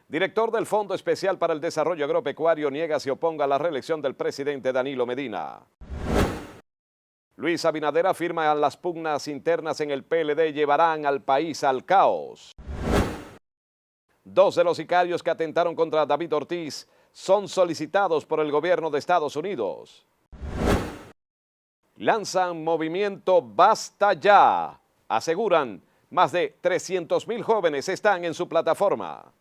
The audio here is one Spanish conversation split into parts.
Director del Fondo Especial para el Desarrollo Agropecuario niega se oponga a la reelección del presidente Danilo Medina. Luis Abinader afirma que las pugnas internas en el PLD llevarán al país al caos. 2 de los sicarios que atentaron contra David Ortiz son solicitados por el gobierno de Estados Unidos. Lanzan movimiento Basta Ya. Aseguran, más de 300,000 jóvenes están en su plataforma.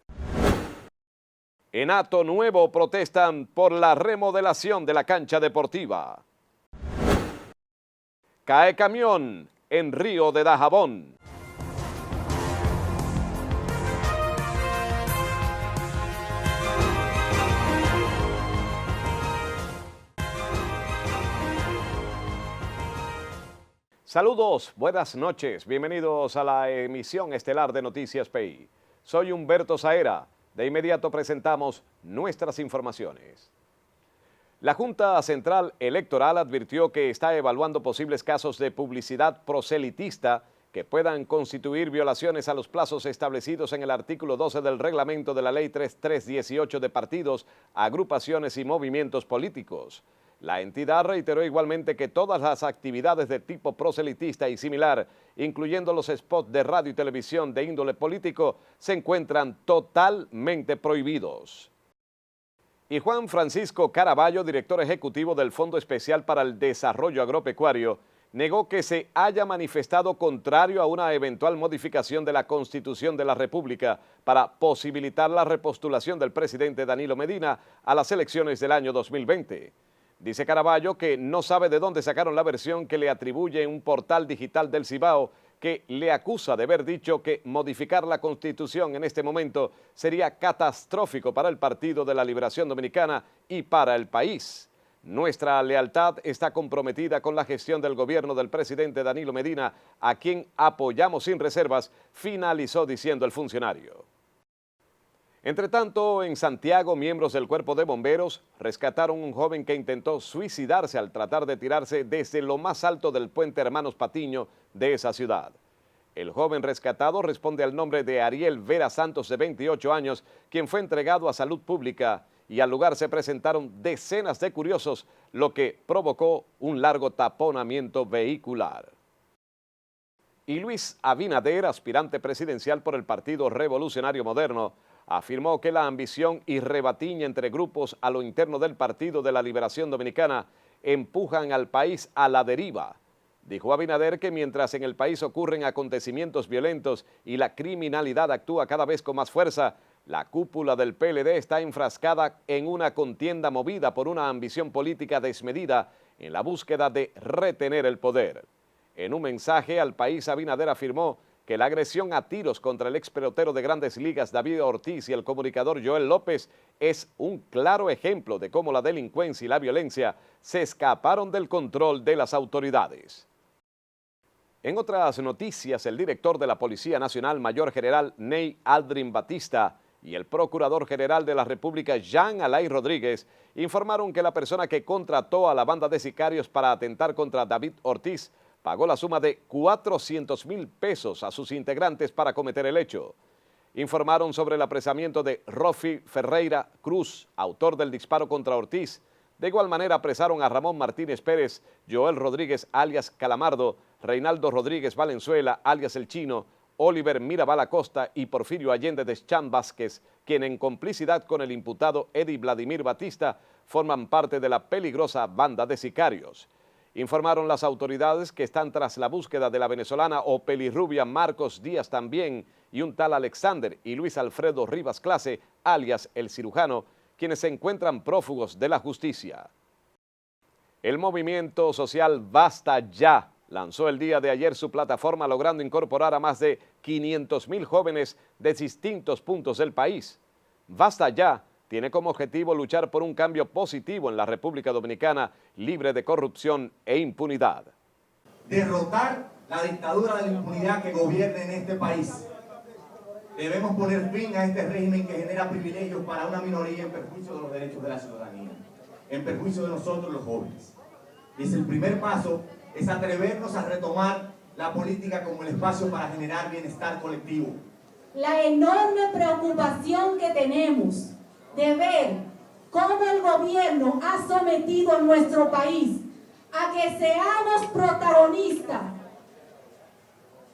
En Hato Nuevo protestan por la remodelación de la cancha deportiva. Cae camión en Río de Dajabón. Saludos, buenas noches, bienvenidos a la emisión estelar de Noticias PI. Soy Humberto Saera, de inmediato presentamos nuestras informaciones. La Junta Central Electoral advirtió que está evaluando posibles casos de publicidad proselitista que puedan constituir violaciones a los plazos establecidos en el artículo 12 del reglamento de la Ley 3318 de partidos, agrupaciones y movimientos políticos. La entidad reiteró igualmente que todas las actividades de tipo proselitista y similar, incluyendo los spots de radio y televisión de índole político, se encuentran totalmente prohibidos. Y Juan Francisco Caraballo, director ejecutivo del Fondo Especial para el Desarrollo Agropecuario, negó que se haya manifestado contrario a una eventual modificación de la Constitución de la República para posibilitar la repostulación del presidente Danilo Medina a las elecciones del año 2020. Dice Caraballo que no sabe de dónde sacaron la versión que le atribuye un portal digital del Cibao que le acusa de haber dicho que modificar la Constitución en este momento sería catastrófico para el Partido de la Liberación Dominicana y para el país. Nuestra lealtad está comprometida con la gestión del gobierno del presidente Danilo Medina, a quien apoyamos sin reservas, finalizó diciendo el funcionario. Entre tanto, en Santiago, miembros del Cuerpo de Bomberos rescataron a un joven que intentó suicidarse al tratar de tirarse desde lo más alto del puente Hermanos Patiño de esa ciudad. El joven rescatado responde al nombre de Ariel Vera Santos, de 28 años, quien fue entregado a Salud Pública, y al lugar se presentaron decenas de curiosos, lo que provocó un largo taponamiento vehicular. Y Luis Abinader, aspirante presidencial por el Partido Revolucionario Moderno, afirmó que la ambición y rebatiña entre grupos a lo interno del Partido de la Liberación Dominicana empujan al país a la deriva. Dijo Abinader que mientras en el país ocurren acontecimientos violentos y la criminalidad actúa cada vez con más fuerza, la cúpula del PLD está enfrascada en una contienda movida por una ambición política desmedida en la búsqueda de retener el poder. En un mensaje al país, Abinader afirmó que la agresión a tiros contra el ex pelotero de Grandes Ligas David Ortiz y el comunicador Joel López es un claro ejemplo de cómo la delincuencia y la violencia se escaparon del control de las autoridades. En otras noticias, el director de la Policía Nacional, Mayor General Ney Aldrin Batista, y el Procurador General de la República, Jean Alain Rodríguez, informaron que la persona que contrató a la banda de sicarios para atentar contra David Ortiz pagó la suma de 400,000 pesos a sus integrantes para cometer el hecho. Informaron sobre el apresamiento de Rofi Ferreira Cruz, autor del disparo contra Ortiz. De igual manera apresaron a Ramón Martínez Pérez, Joel Rodríguez alias Calamardo, Reinaldo Rodríguez Valenzuela alias El Chino, Oliver Mirabal Acosta y Porfirio Allende Deschamps Vázquez, quien en complicidad con el imputado Eddie Vladimir Batista forman parte de la peligrosa banda de sicarios. Informaron las autoridades que están tras la búsqueda de la venezolana o pelirrubia Marcos Díaz también y un tal Alexander y Luis Alfredo Rivas Clase, alias El Cirujano, quienes se encuentran prófugos de la justicia. El movimiento social Basta Ya lanzó el día de ayer su plataforma, logrando incorporar a más de 500,000 jóvenes de distintos puntos del país. Basta Ya tiene como objetivo luchar por un cambio positivo en la República Dominicana, libre de corrupción e impunidad. Derrotar la dictadura de la impunidad que gobierna en este país. Debemos poner fin a este régimen que genera privilegios para una minoría en perjuicio de los derechos de la ciudadanía, en perjuicio de nosotros los jóvenes. Y el primer paso es atrevernos a retomar la política como el espacio para generar bienestar colectivo, la enorme preocupación que tenemos de ver cómo el gobierno ha sometido a nuestro país a que seamos protagonistas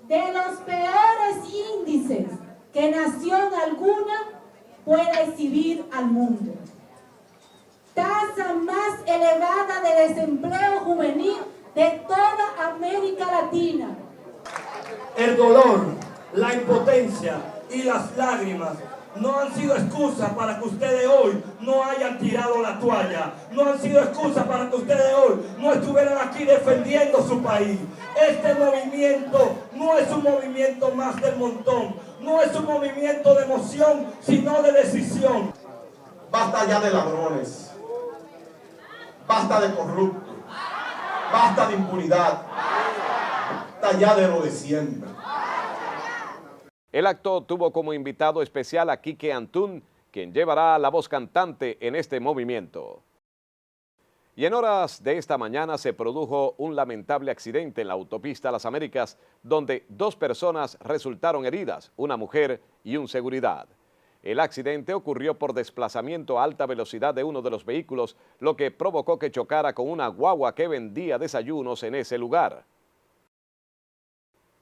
de los peores índices que nación alguna pueda exhibir al mundo. Tasa más elevada de desempleo juvenil de toda América Latina. El dolor, la impotencia y las lágrimas no han sido excusas para que ustedes hoy no hayan tirado la toalla. No han sido excusas para que ustedes hoy no estuvieran aquí defendiendo su país. Este movimiento no es un movimiento más del montón. No es un movimiento de emoción, sino de decisión. Basta ya de ladrones. Basta de corruptos. Basta de impunidad. Basta ya de lo de siempre. El acto tuvo como invitado especial a Quique Antún, quien llevará la voz cantante en este movimiento. Y en horas de esta mañana se produjo un lamentable accidente en la autopista Las Américas, donde 2 personas resultaron heridas, una mujer y un seguridad. El accidente ocurrió por desplazamiento a alta velocidad de uno de los vehículos, lo que provocó que chocara con una guagua que vendía desayunos en ese lugar.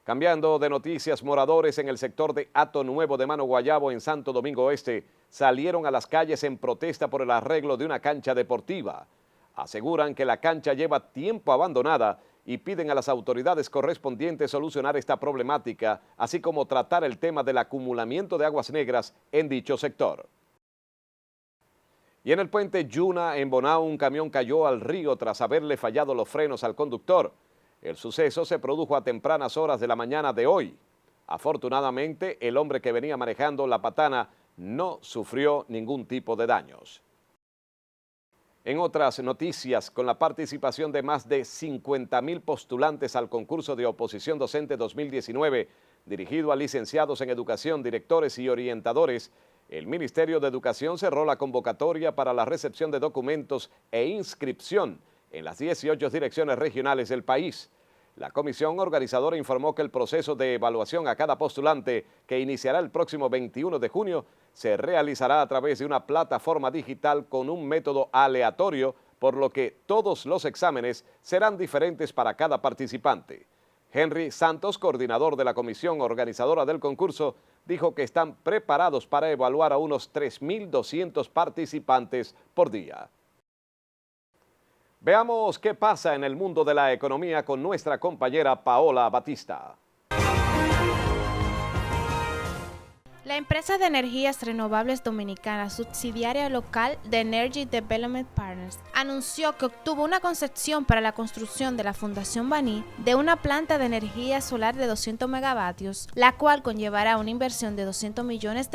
Cambiando de noticias, moradores en el sector de Hato Nuevo de Mano Guayabo en Santo Domingo Este salieron a las calles en protesta por el arreglo de una cancha deportiva. Aseguran que la cancha lleva tiempo abandonada y piden a las autoridades correspondientes solucionar esta problemática, así como tratar el tema del acumulamiento de aguas negras en dicho sector. Y en el puente Yuna, en Bonao, un camión cayó al río tras haberle fallado los frenos al conductor. El suceso se produjo a tempranas horas de la mañana de hoy. Afortunadamente, el hombre que venía manejando la patana no sufrió ningún tipo de daños. En otras noticias, con la participación de más de 50.000 postulantes al concurso de oposición docente 2019, dirigido a licenciados en educación, directores y orientadores, el Ministerio de Educación cerró la convocatoria para la recepción de documentos e inscripción en las 18 direcciones regionales del país. La comisión organizadora informó que el proceso de evaluación a cada postulante, que iniciará el próximo 21 de junio, se realizará a través de una plataforma digital con un método aleatorio, por lo que todos los exámenes serán diferentes para cada participante. Henry Santos, coordinador de la comisión organizadora del concurso, dijo que están preparados para evaluar a unos 3.200 participantes por día. Veamos qué pasa en el mundo de la economía con nuestra compañera Paola Batista. La empresa de energías renovables dominicana, subsidiaria local de Energy Development Partners, anunció que obtuvo una concesión para la construcción de la Fundación Baní de una planta de energía solar de 200 megavatios, la cual conllevará una inversión de $200 millones,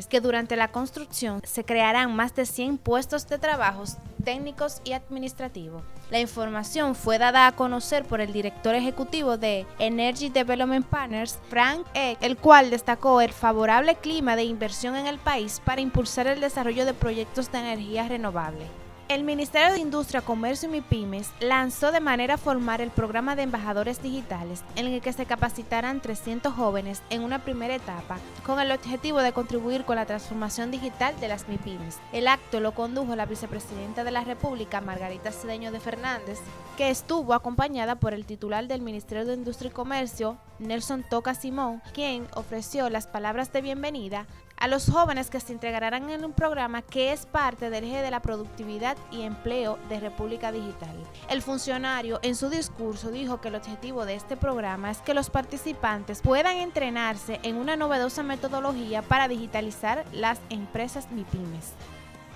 que durante la construcción se crearán más de 100 puestos de trabajo técnicos y administrativos. La información fue dada a conocer por el director ejecutivo de Energy Development Partners, Frank Eck, el cual destacó el favorable clima de inversión en el país para impulsar el desarrollo de proyectos de energía renovable. El Ministerio de Industria, Comercio y MIPYMES lanzó de manera formal el programa de embajadores digitales, en el que se capacitarán 300 jóvenes en una primera etapa, con el objetivo de contribuir con la transformación digital de las MIPYMES. El acto lo condujo la vicepresidenta de la República, Margarita Cedeño de Fernández, que estuvo acompañada por el titular del Ministerio de Industria y Comercio, Nelson Toca Simón, quien ofreció las palabras de bienvenida a los jóvenes que se integrarán en un programa que es parte del eje de la productividad y empleo de República Digital. El funcionario en su discurso dijo que el objetivo de este programa es que los participantes puedan entrenarse en una novedosa metodología para digitalizar las empresas MIPYMES.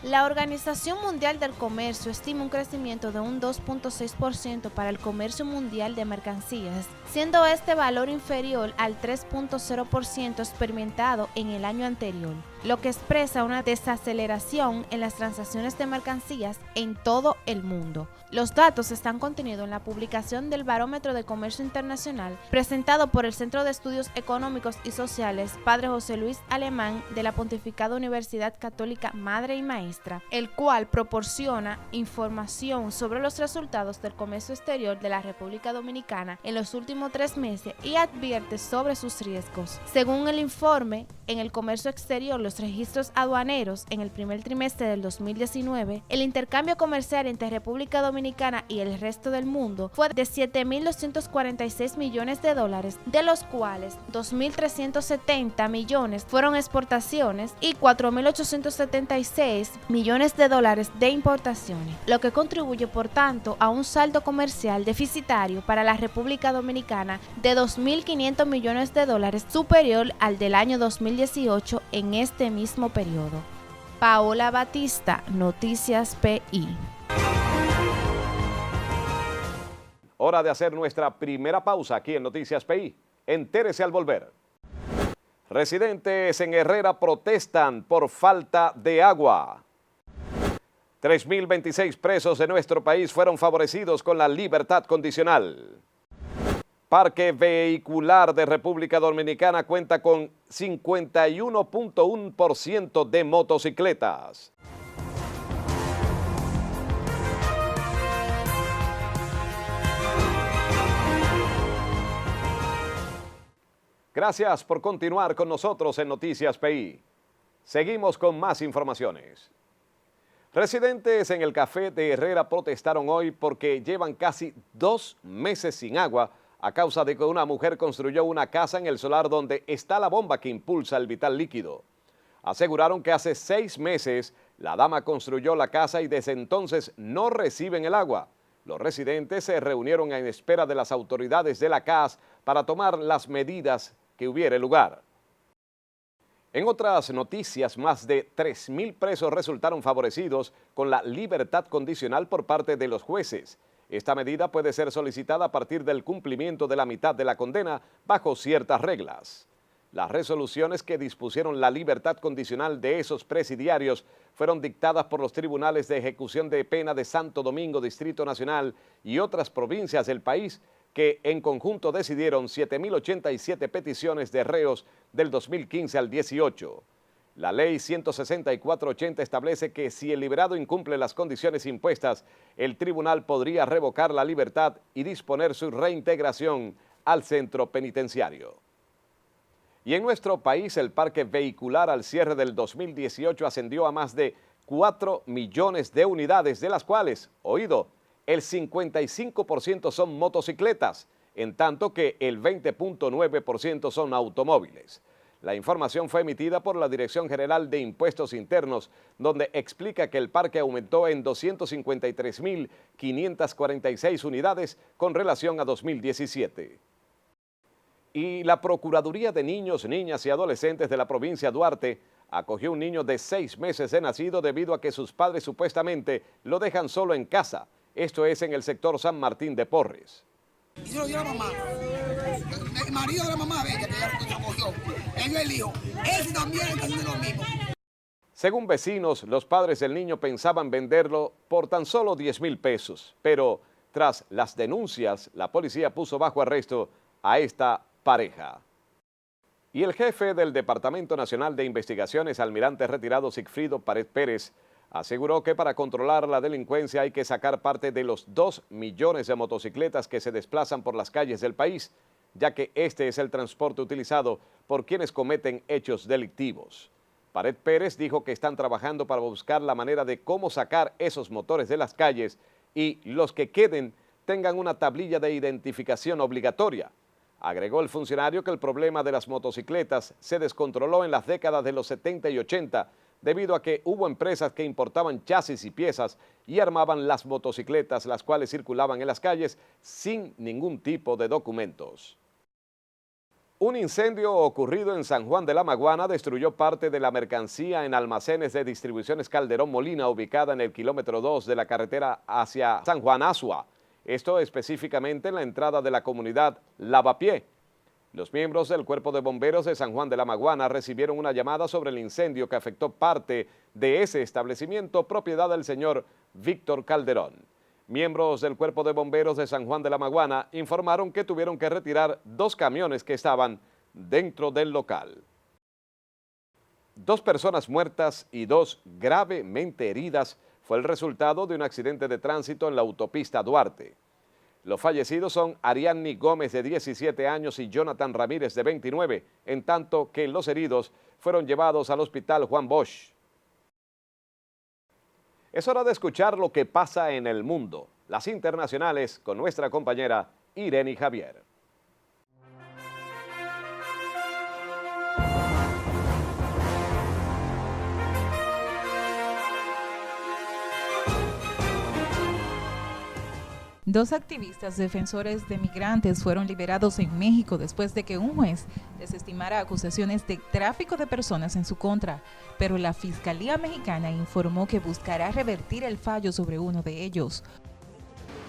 La Organización Mundial del Comercio estima un crecimiento de un 2.6% para el comercio mundial de mercancías, siendo este valor inferior al 3.0% experimentado en el año anterior, lo que expresa una desaceleración en las transacciones de mercancías en todo el mundo. Los datos están contenidos en la publicación del Barómetro de Comercio Internacional presentado por el Centro de Estudios Económicos y Sociales Padre José Luis Alemán de la Pontificada Universidad Católica Madre y Maestra, el cual proporciona información sobre los resultados del comercio exterior de la República Dominicana en los últimos 3 meses y advierte sobre sus riesgos. Según el informe, en el comercio exterior, los registros aduaneros en el primer trimestre del 2019, el intercambio comercial entre República Dominicana y el resto del mundo fue de 7.246 millones de dólares, de los cuales 2.370 millones fueron exportaciones y 4.876 millones de dólares de importaciones, lo que contribuye por tanto a un saldo comercial deficitario para la República Dominicana de 2.500 millones de dólares, superior al del año 2018 en este mismo periodo. Paola Batista, Noticias PI. Hora de hacer nuestra primera pausa aquí en Noticias PI. Entérese al volver. Residentes en Herrera protestan por falta de agua. 3.026 presos de nuestro país fueron favorecidos con la libertad condicional. Parque Vehicular de República Dominicana cuenta con 51.1% de motocicletas. Gracias por continuar con nosotros en Noticias PI. Seguimos con más informaciones. Residentes en el Café de Herrera protestaron hoy porque llevan casi 2 meses sin agua a causa de que una mujer construyó una casa en el solar donde está la bomba que impulsa el vital líquido. Aseguraron que hace 6 meses la dama construyó la casa y desde entonces no reciben el agua. Los residentes se reunieron en espera de las autoridades de la CAS para tomar las medidas que hubiere lugar. En otras noticias, más de 3.000 presos resultaron favorecidos con la libertad condicional por parte de los jueces. Esta medida puede ser solicitada a partir del cumplimiento de la mitad de la condena bajo ciertas reglas. Las resoluciones que dispusieron la libertad condicional de esos presidiarios fueron dictadas por los tribunales de ejecución de pena de Santo Domingo, Distrito Nacional y otras provincias del país, que en conjunto decidieron 7.087 peticiones de reos del 2015 al 18. La ley 164/80 establece que si el liberado incumple las condiciones impuestas, el tribunal podría revocar la libertad y disponer su reintegración al centro penitenciario. Y en nuestro país, el parque vehicular al cierre del 2018 ascendió a más de 4 millones de unidades, de las cuales, oído, el 55% son motocicletas, en tanto que el 20.9% son automóviles. La información fue emitida por la Dirección General de Impuestos Internos, donde explica que el parque aumentó en 253.546 unidades con relación a 2017. Y la Procuraduría de Niños, Niñas y Adolescentes de la provincia de Duarte acogió un niño de 6 meses de nacido debido a que sus padres supuestamente lo dejan solo en casa. Esto es en el sector San Martín de Porres. Y se lo dio a la mamá. El marido de la mamá de ella que ya lo cogió. Él y el hijo. Ese también está haciendo lo mismo. Según vecinos, los padres del niño pensaban venderlo por tan solo 10.000 pesos. Pero tras las denuncias, la policía puso bajo arresto a esta pareja. Y el jefe del Departamento Nacional de Investigaciones, almirante retirado Sigfrido Pared Pérez, aseguró que para controlar la delincuencia hay que sacar parte de los 2 millones de motocicletas que se desplazan por las calles del país, ya que este es el transporte utilizado por quienes cometen hechos delictivos. Pared Pérez dijo que están trabajando para buscar la manera de cómo sacar esos motores de las calles y los que queden tengan una tablilla de identificación obligatoria. Agregó el funcionario que el problema de las motocicletas se descontroló en las décadas de los 70 y 80 debido a que hubo empresas que importaban chasis y piezas y armaban las motocicletas, las cuales circulaban en las calles sin ningún tipo de documentos. Un incendio ocurrido en San Juan de la Maguana destruyó parte de la mercancía en almacenes de distribuciones Calderón Molina, ubicada en el kilómetro 2 de la carretera hacia San Juan Asua. Esto específicamente en la entrada de la comunidad Lavapié. Los miembros del Cuerpo de Bomberos de San Juan de la Maguana recibieron una llamada sobre el incendio que afectó parte de ese establecimiento, propiedad del señor Víctor Calderón. Miembros del Cuerpo de Bomberos de San Juan de la Maguana informaron que tuvieron que retirar 2 camiones que estaban dentro del local. 2 personas muertas y 2 gravemente heridas fue el resultado de un accidente de tránsito en la autopista Duarte. Los fallecidos son Ariadny Gómez, de 17 años, y Jonathan Ramírez, de 29, en tanto que los heridos fueron llevados al hospital Juan Bosch. Es hora de escuchar lo que pasa en el mundo, las internacionales, con nuestra compañera Irene Javier. Dos activistas defensores de migrantes fueron liberados en México después de que un juez desestimara acusaciones de tráfico de personas en su contra, pero la Fiscalía Mexicana informó que buscará revertir el fallo sobre uno de ellos.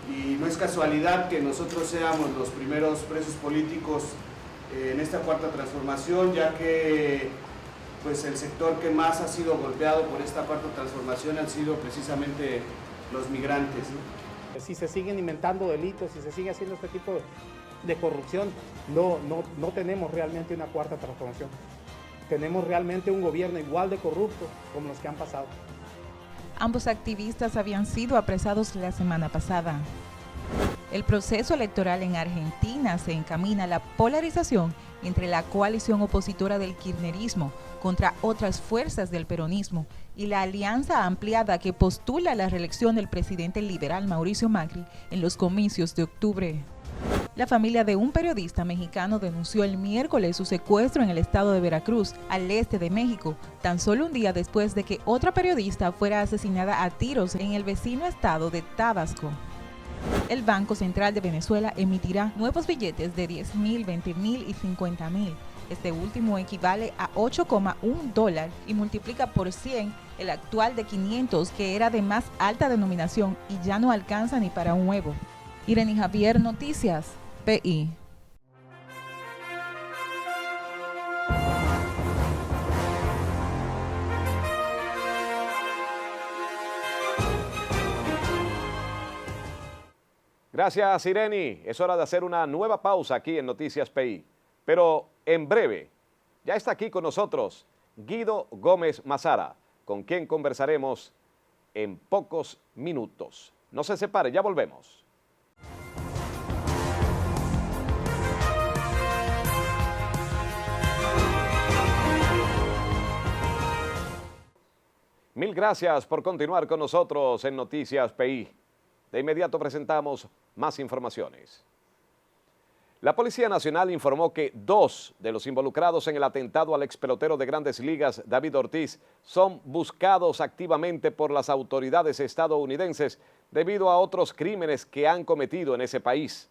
Y no es casualidad que nosotros seamos los primeros presos políticos en esta cuarta transformación, ya que pues, el sector que más ha sido golpeado por esta cuarta transformación han sido precisamente los migrantes, ¿no? Si se siguen inventando delitos, si se sigue haciendo este tipo de corrupción, no tenemos realmente una cuarta transformación. Tenemos realmente un gobierno igual de corrupto como los que han pasado. Ambos activistas habían sido apresados la semana pasada. El proceso electoral en Argentina se encamina a la polarización entre la coalición opositora del kirchnerismo contra otras fuerzas del peronismo y la alianza ampliada que postula la reelección del presidente liberal Mauricio Macri en los comicios de octubre. La familia de un periodista mexicano denunció el miércoles su secuestro en el estado de Veracruz, al este de México, tan solo un día después de que otra periodista fuera asesinada a tiros en el vecino estado de Tabasco. El Banco Central de Venezuela emitirá nuevos billetes de 10.000, 20.000 y 50.000. Este último equivale a $8,1 y multiplica por 100 el actual de 500, que era de más alta denominación y ya no alcanza ni para un huevo. Irene Javier, Noticias PI. Gracias, Irene. Es hora de hacer una nueva pausa aquí en Noticias PI. Pero en breve, ya está aquí con nosotros Guido Gómez Mazara, con quien conversaremos en pocos minutos. No se separe, ya volvemos. Mil gracias por continuar con nosotros en Noticias PI. De inmediato presentamos más informaciones. La Policía Nacional informó que 2 de los involucrados en el atentado al expelotero de Grandes Ligas, David Ortiz, son buscados activamente por las autoridades estadounidenses debido a otros crímenes que han cometido en ese país.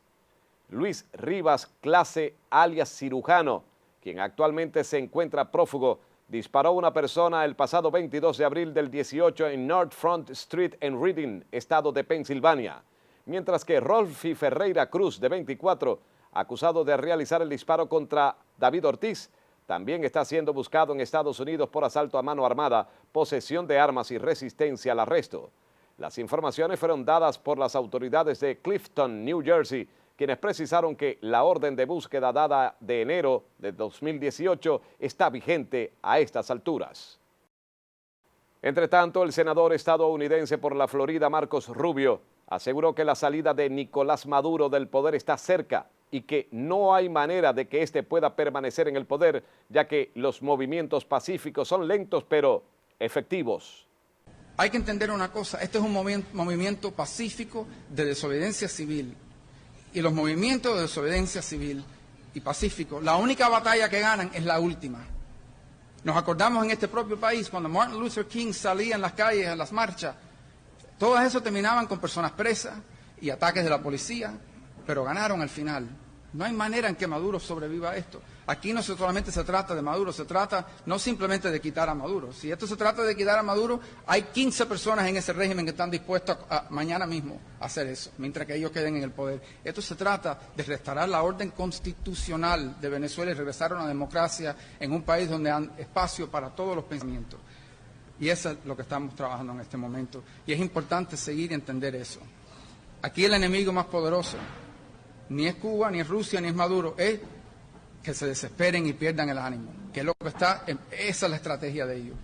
Luis Rivas Clase, alias Cirujano, quien actualmente se encuentra prófugo, disparó a una persona el pasado 22 de abril del 18 en North Front Street en Reading, estado de Pensilvania, mientras que Rolfi Ferreira Cruz, de 24, acusado de realizar el disparo contra David Ortiz, también está siendo buscado en Estados Unidos por asalto a mano armada, posesión de armas y resistencia al arresto. Las informaciones fueron dadas por las autoridades de Clifton, New Jersey, quienes precisaron que la orden de búsqueda dada de enero de 2018 está vigente a estas alturas. Entre tanto, el senador estadounidense por la Florida, Marcos Rubio, aseguró que la salida de Nicolás Maduro del poder está cerca y que no hay manera de que éste pueda permanecer en el poder, ya que los movimientos pacíficos son lentos pero efectivos. Hay que entender una cosa, este es un movimiento pacífico de desobediencia civil. Y los movimientos de desobediencia civil y pacífico, la única batalla que ganan es la última. Nos acordamos en este propio país, cuando Martin Luther King salía en las calles, en las marchas, todas eso terminaban con personas presas y ataques de la policía, pero ganaron al final. No hay manera en que Maduro sobreviva a esto. Aquí no solamente se trata de Maduro, se trata no simplemente de quitar a Maduro. Si esto se trata de quitar a Maduro, hay 15 personas en ese régimen que están dispuestas mañana mismo a hacer eso, mientras que ellos queden en el poder. Esto se trata de restaurar la orden constitucional de Venezuela y regresar a una democracia en un país donde hay espacio para todos los pensamientos. Y eso es lo que estamos trabajando en este momento. Y es importante seguir y entender eso. Aquí el enemigo más poderoso ni es Cuba, ni es Rusia, ni es Maduro, es que se desesperen y pierdan el ánimo, que es lo que está, esa es la estrategia de ellos,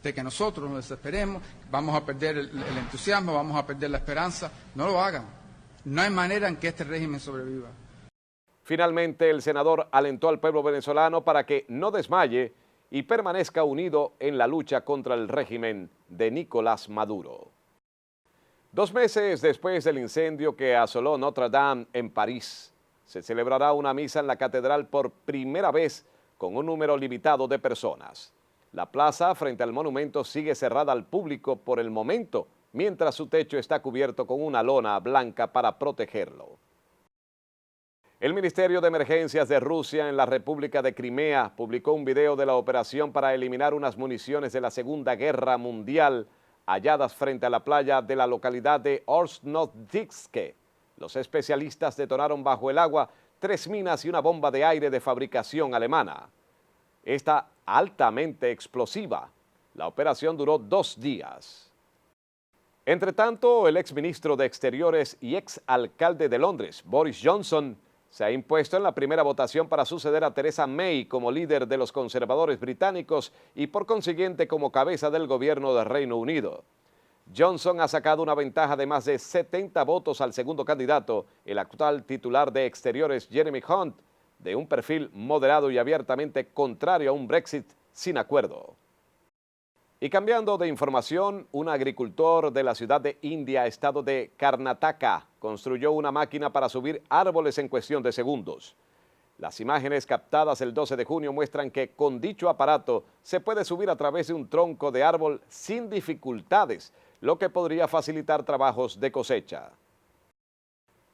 de que nosotros nos desesperemos, vamos a perder el entusiasmo, vamos a perder la esperanza. No lo hagan, no hay manera en que este régimen sobreviva. Finalmente, el senador alentó al pueblo venezolano para que no desmaye y permanezca unido en la lucha contra el régimen de Nicolás Maduro. 2 meses después del incendio que asoló Notre Dame en París, se celebrará una misa en la catedral por primera vez con un número limitado de personas. La plaza frente al monumento sigue cerrada al público por el momento, mientras su techo está cubierto con una lona blanca para protegerlo. El Ministerio de Emergencias de Rusia en la República de Crimea publicó un video de la operación para eliminar unas municiones de la Segunda Guerra Mundial halladas frente a la playa de la localidad de Orsnovodsk. Los especialistas detonaron bajo el agua 3 minas y una bomba de aire de fabricación alemana. Esta altamente explosiva. La operación duró 2 días. Entre tanto, el exministro de Exteriores y exalcalde de Londres, Boris Johnson, se ha impuesto en la primera votación para suceder a Theresa May como líder de los conservadores británicos y por consiguiente como cabeza del gobierno del Reino Unido. Johnson ha sacado una ventaja de más de 70 votos al segundo candidato, el actual titular de Exteriores Jeremy Hunt, de un perfil moderado y abiertamente contrario a un Brexit sin acuerdo. Y cambiando de información, un agricultor de la ciudad de India, estado de Karnataka, construyó una máquina para subir árboles en cuestión de segundos. Las imágenes captadas el 12 de junio muestran que con dicho aparato se puede subir a través de un tronco de árbol sin dificultades, lo que podría facilitar trabajos de cosecha.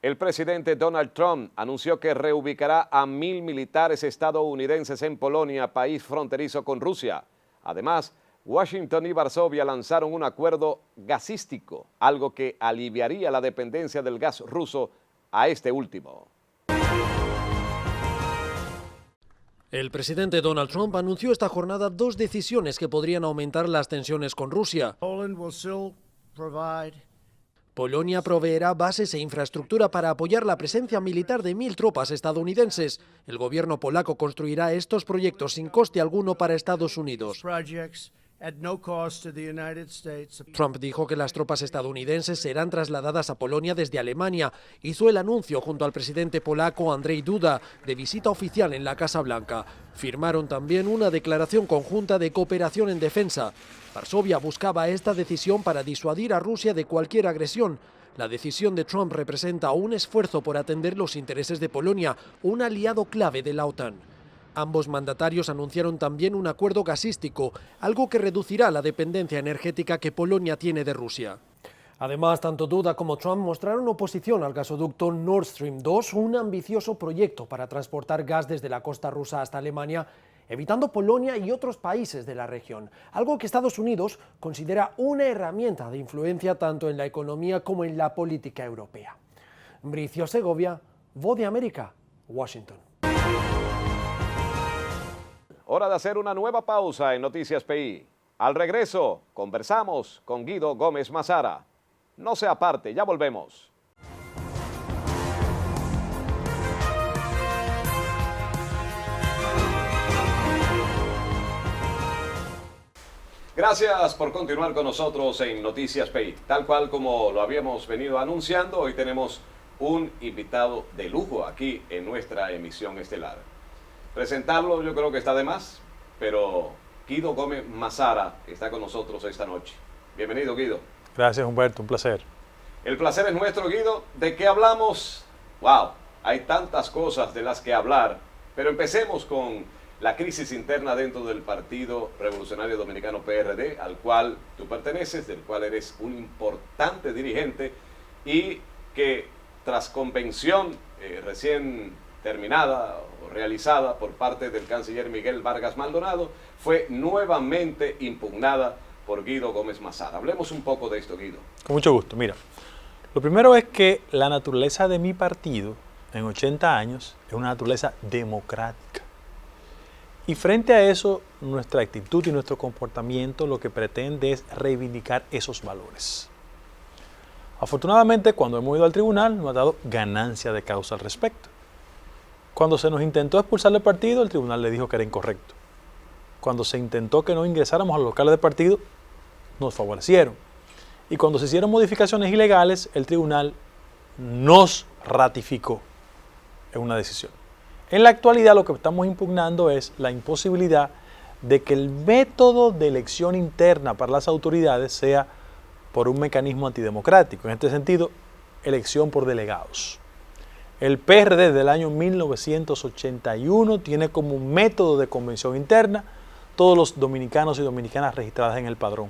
El presidente Donald Trump anunció que reubicará a 1.000 militares estadounidenses en Polonia, país fronterizo con Rusia. Además, Washington y Varsovia lanzaron un acuerdo gasístico, algo que aliviaría la dependencia del gas ruso a este último. El presidente Donald Trump anunció esta jornada 2 decisiones que podrían aumentar las tensiones con Rusia. Polonia proveerá bases e infraestructura para apoyar la presencia militar de 1.000 tropas estadounidenses. El gobierno polaco construirá estos proyectos sin coste alguno para Estados Unidos. Trump dijo que las tropas estadounidenses serán trasladadas a Polonia desde Alemania. Hizo el anuncio junto al presidente polaco Andrzej Duda de visita oficial en la Casa Blanca. Firmaron también una declaración conjunta de cooperación en defensa. Varsovia buscaba esta decisión para disuadir a Rusia de cualquier agresión. La decisión de Trump representa un esfuerzo por atender los intereses de Polonia, un aliado clave de la OTAN. Ambos mandatarios anunciaron también un acuerdo gasístico, algo que reducirá la dependencia energética que Polonia tiene de Rusia. Además, tanto Duda como Trump mostraron oposición al gasoducto Nord Stream 2, un ambicioso proyecto para transportar gas desde la costa rusa hasta Alemania, evitando Polonia y otros países de la región, algo que Estados Unidos considera una herramienta de influencia tanto en la economía como en la política europea. Bricio Segovia, Voz de América, Washington. Hora de hacer una nueva pausa en Noticias PI. Al regreso, conversamos con Guido Gómez Mazara. No se aparte, ya volvemos. Gracias por continuar con nosotros en Noticias PI. Tal cual como lo habíamos venido anunciando, hoy tenemos un invitado de lujo aquí en nuestra emisión estelar. Presentarlo yo creo que está de más, pero Guido Gómez Mazara está con nosotros esta noche. Bienvenido, Guido. Gracias, Humberto, un placer. El placer es nuestro, Guido. ¿De qué hablamos? ¡Wow! Hay tantas cosas de las que hablar, pero empecemos con la crisis interna dentro del Partido Revolucionario Dominicano PRD, al cual tú perteneces, del cual eres un importante dirigente y que tras convención recién terminada o realizada por parte del canciller Miguel Vargas Maldonado, fue nuevamente impugnada por Guido Gómez Mazara. Hablemos un poco de esto, Guido. Con mucho gusto. Mira, lo primero es que la naturaleza de mi partido en 80 años es una naturaleza democrática. Y frente a eso, nuestra actitud y nuestro comportamiento lo que pretende es reivindicar esos valores. Afortunadamente, cuando hemos ido al tribunal, nos ha dado ganancia de causa al respecto. Cuando se nos intentó expulsar del partido, el tribunal le dijo que era incorrecto. Cuando se intentó que no ingresáramos a los locales del partido, nos favorecieron. Y cuando se hicieron modificaciones ilegales, el tribunal nos ratificó en una decisión. En la actualidad lo que estamos impugnando es la imposibilidad de que el método de elección interna para las autoridades sea por un mecanismo antidemocrático. En este sentido, elección por delegados. El PRD del año 1981 tiene como método de convención interna todos los dominicanos y dominicanas registradas en el padrón.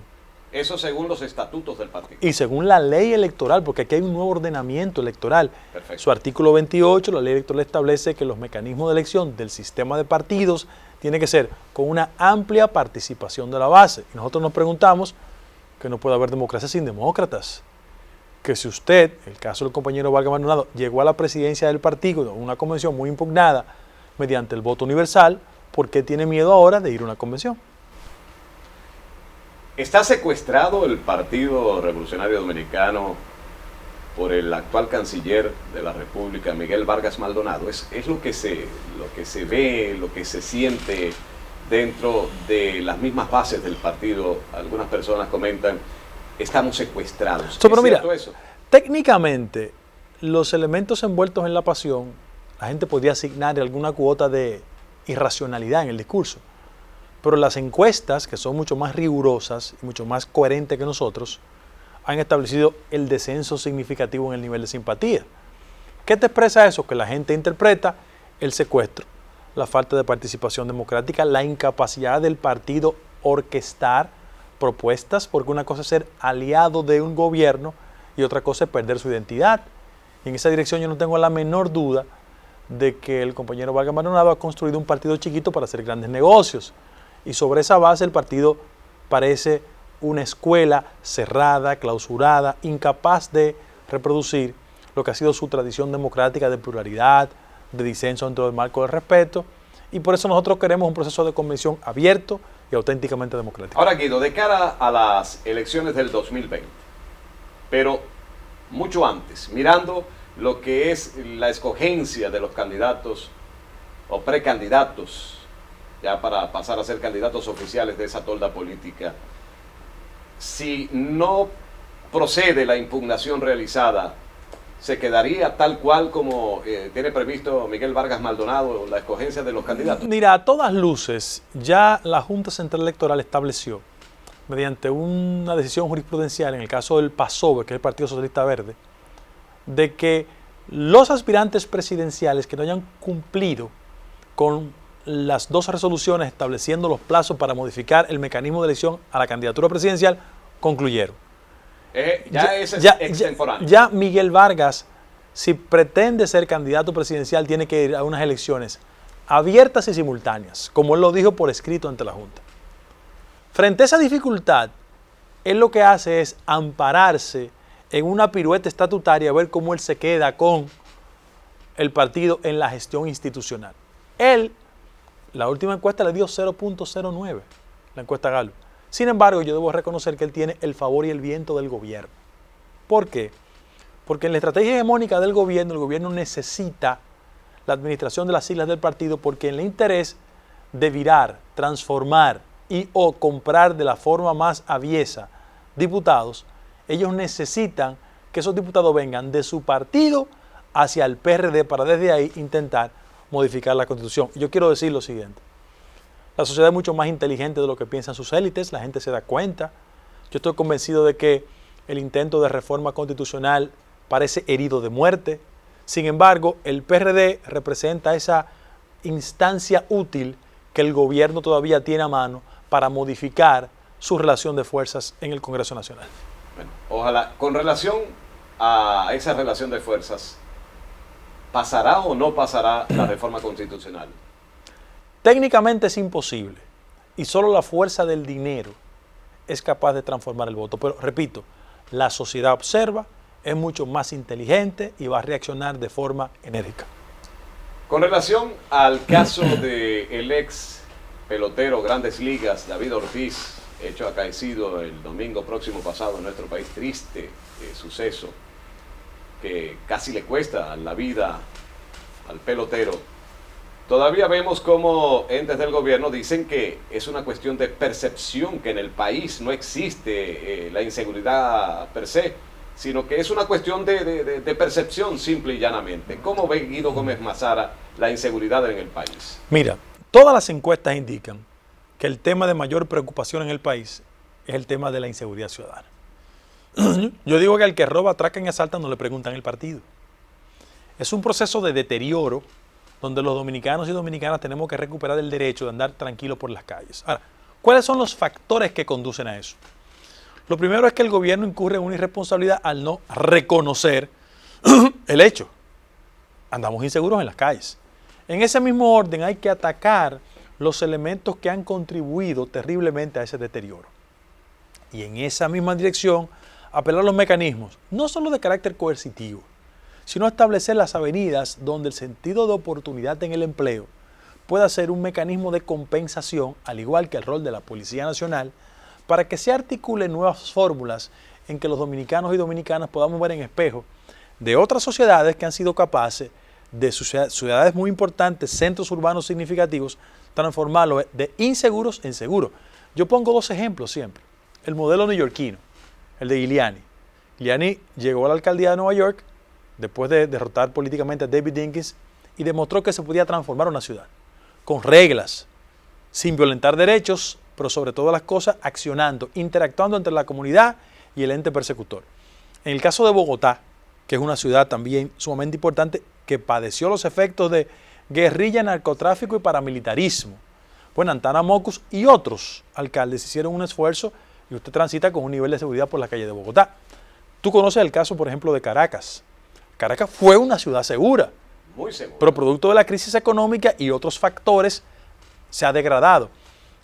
Eso según los estatutos del partido. Y según la ley electoral, porque aquí hay un nuevo ordenamiento electoral. Perfecto. Su artículo 28, la ley electoral establece que los mecanismos de elección del sistema de partidos tiene que ser con una amplia participación de la base. Y nosotros nos preguntamos que no puede haber democracia sin demócratas. Que si usted, el caso del compañero Vargas Maldonado, llegó a la presidencia del partido, una convención muy impugnada mediante el voto universal, ¿por qué tiene miedo ahora de ir a una convención? ¿Está secuestrado el Partido Revolucionario Dominicano por el actual canciller de la República, Miguel Vargas Maldonado? Es lo que se ve, lo que se siente dentro de las mismas bases del partido. Algunas personas comentan, estamos secuestrados. Pero mira, eso? Técnicamente, los elementos envueltos en la pasión, la gente podría asignar alguna cuota de irracionalidad en el discurso. Pero las encuestas, que son mucho más rigurosas y mucho más coherentes que nosotros, han establecido el descenso significativo en el nivel de simpatía. ¿Qué te expresa eso? Que la gente interpreta el secuestro, la falta de participación democrática, la incapacidad del partido orquestar propuestas, porque una cosa es ser aliado de un gobierno y otra cosa es perder su identidad. Y en esa dirección yo no tengo la menor duda de que el compañero Vargas Maldonado ha construido un partido chiquito para hacer grandes negocios. Y sobre esa base el partido parece una escuela cerrada, clausurada, incapaz de reproducir lo que ha sido su tradición democrática de pluralidad, de disenso dentro del marco del respeto. Y por eso nosotros queremos un proceso de convención abierto y auténticamente democrático. Ahora, Guido, de cara a las elecciones del 2020, pero mucho antes, mirando lo que es la escogencia de los candidatos o precandidatos, ya para pasar a ser candidatos oficiales de esa tolda política, si no procede la impugnación realizada, ¿se quedaría tal cual como tiene previsto Miguel Vargas Maldonado la escogencia de los candidatos? Mira, a todas luces, ya la Junta Central Electoral estableció, mediante una decisión jurisprudencial, en el caso del PASOVE, que es el Partido Socialista Verde, de que los aspirantes presidenciales que no hayan cumplido con las dos resoluciones estableciendo los plazos para modificar el mecanismo de elección a la candidatura presidencial concluyeron. Es extemporáneo. Ya Miguel Vargas, si pretende ser candidato presidencial, tiene que ir a unas elecciones abiertas y simultáneas, como él lo dijo por escrito ante la Junta. Frente a esa dificultad, él lo que hace es ampararse en una pirueta estatutaria, a ver cómo él se queda con el partido en la gestión institucional. Él, la última encuesta le dio 0.09, la encuesta Gallup. Sin embargo, yo debo reconocer que él tiene el favor y el viento del gobierno. ¿Por qué? Porque en la estrategia hegemónica del gobierno, el gobierno necesita la administración de las siglas del partido, porque en el interés de virar, transformar y o comprar de la forma más aviesa diputados, ellos necesitan que esos diputados vengan de su partido hacia el PRD para desde ahí intentar modificar la Constitución. Yo quiero decir lo siguiente: la sociedad es mucho más inteligente de lo que piensan sus élites, la gente se da cuenta. Yo estoy convencido de que el intento de reforma constitucional parece herido de muerte. Sin embargo, el PRD representa esa instancia útil que el gobierno todavía tiene a mano para modificar su relación de fuerzas en el Congreso Nacional. Bueno, ojalá, con relación a esa relación de fuerzas, ¿pasará o no pasará la reforma constitucional? Técnicamente es imposible y solo la fuerza del dinero es capaz de transformar el voto. Pero repito, la sociedad observa, es mucho más inteligente y va a reaccionar de forma enérgica. Con relación al caso del ex pelotero Grandes Ligas, David Ortiz, hecho acaecido el domingo próximo pasado en nuestro país, triste suceso que casi le cuesta la vida al pelotero. Todavía vemos cómo entes del gobierno dicen que es una cuestión de percepción, que en el país no existe la inseguridad per se, sino que es una cuestión de percepción simple y llanamente. ¿Cómo ve Guido Gómez Mazara la inseguridad en el país? Mira, todas las encuestas indican que el tema de mayor preocupación en el país es el tema de la inseguridad ciudadana. Yo digo que al que roba, atracan y asaltan no le preguntan el partido. Es un proceso de deterioro donde los dominicanos y dominicanas tenemos que recuperar el derecho de andar tranquilos por las calles. Ahora, ¿cuáles son los factores que conducen a eso? Lo primero es que el gobierno incurre en una irresponsabilidad al no reconocer el hecho. Andamos inseguros en las calles. En ese mismo orden hay que atacar los elementos que han contribuido terriblemente a ese deterioro. Y en esa misma dirección, apelar a los mecanismos, no solo de carácter coercitivo, sino establecer las avenidas donde el sentido de oportunidad en el empleo pueda ser un mecanismo de compensación, al igual que el rol de la Policía Nacional, para que se articulen nuevas fórmulas en que los dominicanos y dominicanas podamos ver en espejo de otras sociedades que han sido capaces de ciudades muy importantes, centros urbanos significativos, transformarlos de inseguros en seguros. Yo pongo dos ejemplos siempre. El modelo neoyorquino, el de Giuliani. Giuliani llegó a la alcaldía de Nueva York después de derrotar políticamente a David Dinkins y demostró que se podía transformar una ciudad con reglas, sin violentar derechos, pero sobre todas las cosas accionando, interactuando entre la comunidad y el ente persecutor. En el caso de Bogotá, que es una ciudad también sumamente importante, que padeció los efectos de guerrilla, narcotráfico y paramilitarismo. Bueno, Antana Mocus y otros alcaldes hicieron un esfuerzo y usted transita con un nivel de seguridad por la calle de Bogotá. Tú conoces el caso, por ejemplo, de Caracas. Caracas fue una ciudad segura, muy segura, pero producto de la crisis económica y otros factores se ha degradado.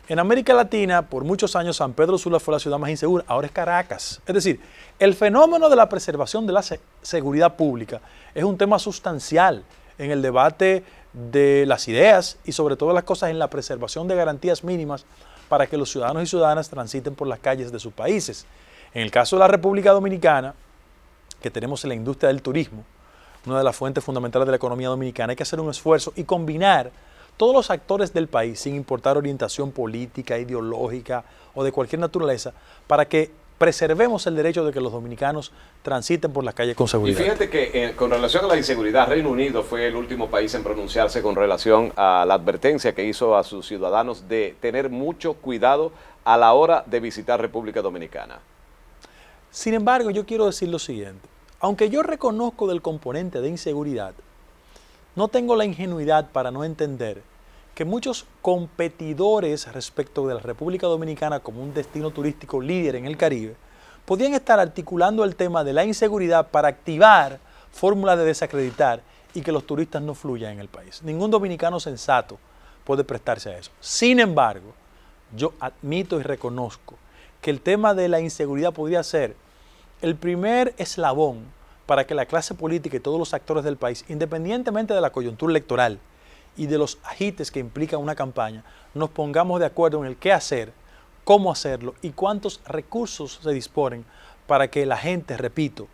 En América Latina, por muchos años, San Pedro Sula fue la ciudad más insegura, ahora es Caracas. Es decir, el fenómeno de la preservación de la seguridad pública es un tema sustancial en el debate de las ideas y sobre todas las cosas en la preservación de garantías mínimas para que los ciudadanos y ciudadanas transiten por las calles de sus países. En el caso de la República Dominicana, que tenemos en la industria del turismo, una de las fuentes fundamentales de la economía dominicana, hay que hacer un esfuerzo y combinar todos los actores del país, sin importar orientación política, ideológica o de cualquier naturaleza, para que preservemos el derecho de que los dominicanos transiten por las calles con seguridad. Y fíjate que con relación a la inseguridad, Reino Unido fue el último país en pronunciarse con relación a la advertencia que hizo a sus ciudadanos de tener mucho cuidado a la hora de visitar República Dominicana. Sin embargo, yo quiero decir lo siguiente. Aunque yo reconozco del componente de inseguridad, no tengo la ingenuidad para no entender que muchos competidores respecto de la República Dominicana como un destino turístico líder en el Caribe, podían estar articulando el tema de la inseguridad para activar fórmulas de desacreditar y que los turistas no fluyan en el país. Ningún dominicano sensato puede prestarse a eso. Sin embargo, yo admito y reconozco que el tema de la inseguridad podría ser el primer eslabón para que la clase política y todos los actores del país, independientemente de la coyuntura electoral y de los agites que implica una campaña, nos pongamos de acuerdo en el qué hacer, cómo hacerlo y cuántos recursos se disponen para que la gente, repito,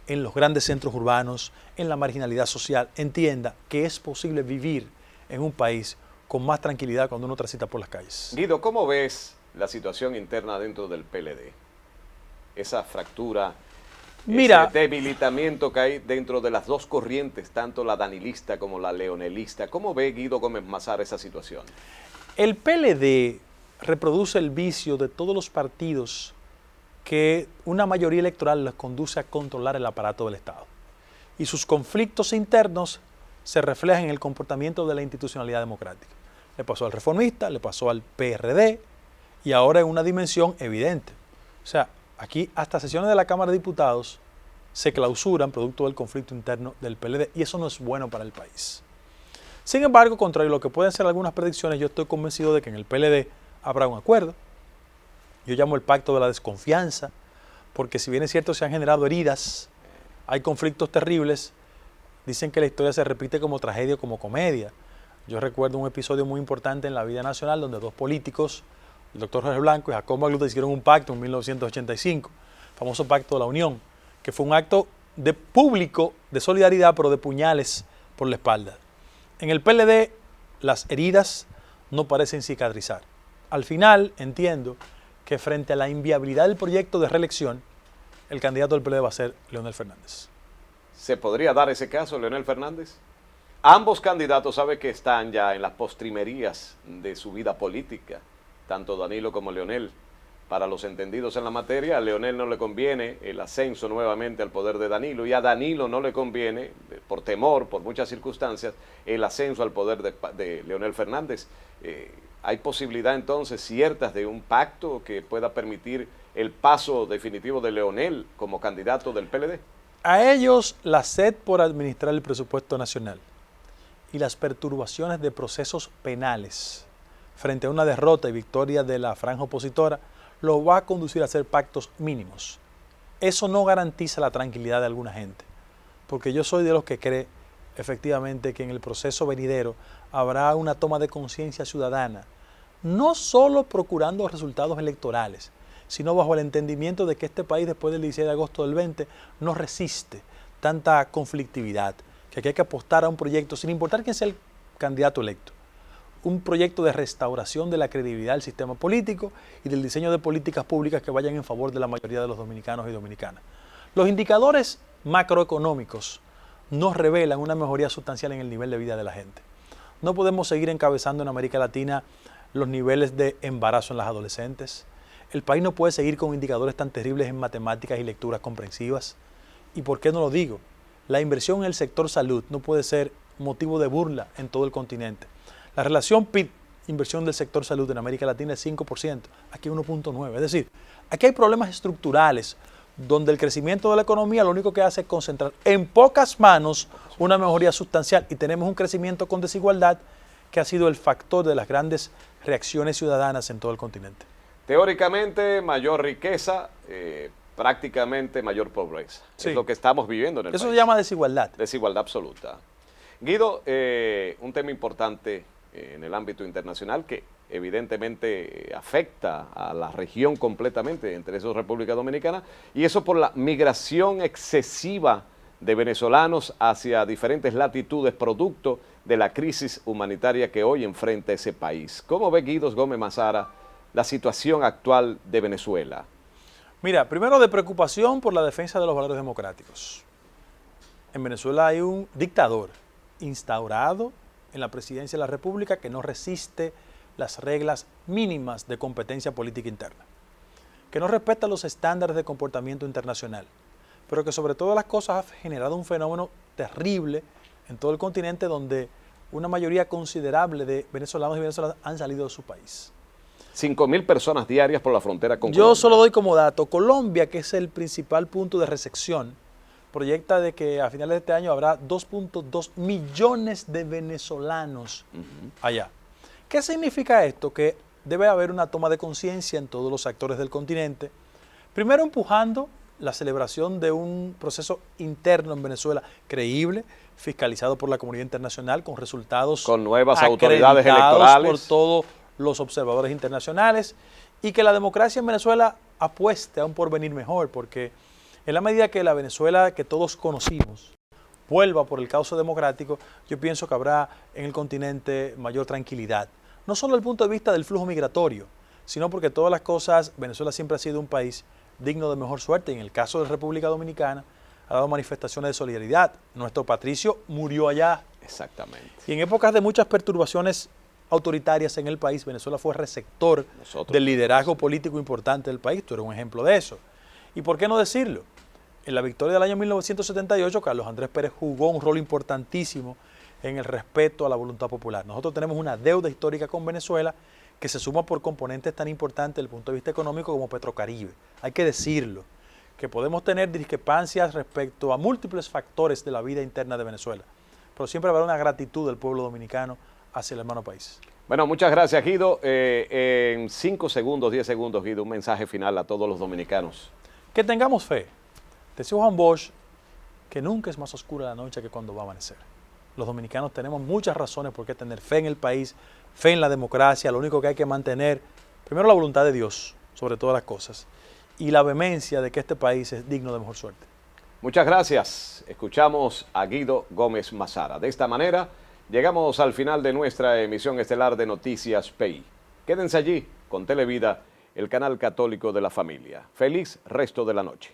en los grandes centros urbanos, en la marginalidad social, entienda que es posible vivir en un país con más tranquilidad cuando uno transita por las calles. Guido, ¿cómo ves la situación interna dentro del PLD? Esa fractura, ese debilitamiento que hay dentro de las dos corrientes, tanto la danilista como la leonelista. ¿Cómo ve Guido Gómez Mazar esa situación? El PLD reproduce el vicio de todos los partidos que una mayoría electoral les conduce a controlar el aparato del Estado. Y sus conflictos internos se reflejan en el comportamiento de la institucionalidad democrática. Le pasó al Reformista, le pasó al PRD y ahora en una dimensión evidente. O sea, aquí hasta sesiones de la Cámara de Diputados se clausuran producto del conflicto interno del PLD y eso no es bueno para el país. Sin embargo, contrario a lo que pueden ser algunas predicciones, yo estoy convencido de que en el PLD habrá un acuerdo. Yo llamo el pacto de la desconfianza, porque si bien es cierto se han generado heridas, hay conflictos terribles, dicen que la historia se repite como tragedia o como comedia. Yo recuerdo un episodio muy importante en la vida nacional donde dos políticos, el doctor Jorge Blanco y Jacobo Magluta, hicieron un pacto en 1985, el famoso Pacto de la Unión, que fue un acto de público, de solidaridad, pero de puñales por la espalda. En el PLD las heridas no parecen cicatrizar. Al final entiendo que frente a la inviabilidad del proyecto de reelección, el candidato del PLD va a ser Leonel Fernández. ¿Se podría dar ese caso, Leonel Fernández? Ambos candidatos saben que están ya en las postrimerías de su vida política, tanto Danilo como Leonel. Para los entendidos en la materia, a Leonel no le conviene el ascenso nuevamente al poder de Danilo y a Danilo no le conviene, por temor, por muchas circunstancias, el ascenso al poder de Leonel Fernández. ¿Hay posibilidad entonces ciertas de un pacto que pueda permitir el paso definitivo de Leonel como candidato del PLD? A ellos la sed por administrar el presupuesto nacional y las perturbaciones de procesos penales frente a una derrota y victoria de la franja opositora lo va a conducir a hacer pactos mínimos. Eso no garantiza la tranquilidad de alguna gente, porque yo soy de los que cree efectivamente que en el proceso venidero habrá una toma de conciencia ciudadana, no solo procurando resultados electorales, sino bajo el entendimiento de que este país después del 16 de agosto del 20 no resiste tanta conflictividad, que aquí hay que apostar a un proyecto, sin importar quién sea el candidato electo, un proyecto de restauración de la credibilidad del sistema político y del diseño de políticas públicas que vayan en favor de la mayoría de los dominicanos y dominicanas. Los indicadores macroeconómicos nos revelan una mejoría sustancial en el nivel de vida de la gente. No podemos seguir encabezando en América Latina los niveles de embarazo en las adolescentes. El país no puede seguir con indicadores tan terribles en matemáticas y lecturas comprensivas. ¿Y por qué no lo digo? La inversión en el sector salud no puede ser motivo de burla en todo el continente. La relación PIB, inversión del sector salud en América Latina es 5%, aquí 1.9%. Es decir, aquí hay problemas estructurales donde el crecimiento de la economía lo único que hace es concentrar en pocas manos una mejoría sustancial y tenemos un crecimiento con desigualdad que ha sido el factor de las grandes reacciones ciudadanas en todo el continente. Teóricamente, mayor riqueza, prácticamente mayor pobreza. Sí. Es lo que estamos viviendo en el país. Eso se llama desigualdad. Desigualdad absoluta. Guido, un tema importante en el ámbito internacional que evidentemente afecta a la región completamente, entre esos República Dominicana, y eso por la migración excesiva de venezolanos hacia diferentes latitudes producto de la crisis humanitaria que hoy enfrenta ese país. ¿Cómo ve Guido Gómez Mazara la situación actual de Venezuela? Mira, primero de preocupación por la defensa de los valores democráticos. En Venezuela hay un dictador instaurado en la presidencia de la República que no resiste las reglas mínimas de competencia política interna, que no respeta los estándares de comportamiento internacional, pero que sobre todas las cosas ha generado un fenómeno terrible en todo el continente donde una mayoría considerable de venezolanos y venezolanas han salido de su país. 5.000 personas diarias por la frontera con Yo Colombia. Solo doy como dato, Colombia, que es el principal punto de recepción, proyecta de que a finales de este año habrá 2.2 millones de venezolanos allá. ¿Qué significa esto? Que debe haber una toma de conciencia en todos los actores del continente, primero empujando la celebración de un proceso interno en Venezuela creíble, fiscalizado por la comunidad internacional, con resultados con nuevas autoridades electorales por todos los observadores internacionales, y que la democracia en Venezuela apueste a un porvenir mejor, porque en la medida que la Venezuela que todos conocimos vuelva por el cauce democrático, yo pienso que habrá en el continente mayor tranquilidad. No solo desde el punto de vista del flujo migratorio, sino porque todas las cosas, Venezuela siempre ha sido un país digno de mejor suerte. Y en el caso de República Dominicana, ha dado manifestaciones de solidaridad. Nuestro Patricio murió allá. Exactamente. Y en épocas de muchas perturbaciones autoritarias en el país, Venezuela fue receptor del liderazgo político importante del país. Tú eres un ejemplo de eso. ¿Y por qué no decirlo? En la victoria del año 1978, Carlos Andrés Pérez jugó un rol importantísimo en el respeto a la voluntad popular. Nosotros tenemos una deuda histórica con Venezuela que se suma por componentes tan importantes desde el punto de vista económico como Petrocaribe. Hay que decirlo, que podemos tener discrepancias respecto a múltiples factores de la vida interna de Venezuela, pero siempre habrá una gratitud del pueblo dominicano hacia el hermano país. Bueno, muchas gracias, Guido. En 5 segundos, 10 segundos, Guido, un mensaje final a todos los dominicanos. Que tengamos fe. Decía Juan Bosch que nunca es más oscura la noche que cuando va a amanecer. Los dominicanos tenemos muchas razones por qué tener fe en el país, fe en la democracia. Lo único que hay que mantener, primero la voluntad de Dios, sobre todas las cosas, y la vehemencia de que este país es digno de mejor suerte. Muchas gracias. Escuchamos a Guido Gómez Mazara. De esta manera, llegamos al final de nuestra emisión estelar de Noticias PI. Quédense allí con Televida, el canal católico de la familia. Feliz resto de la noche.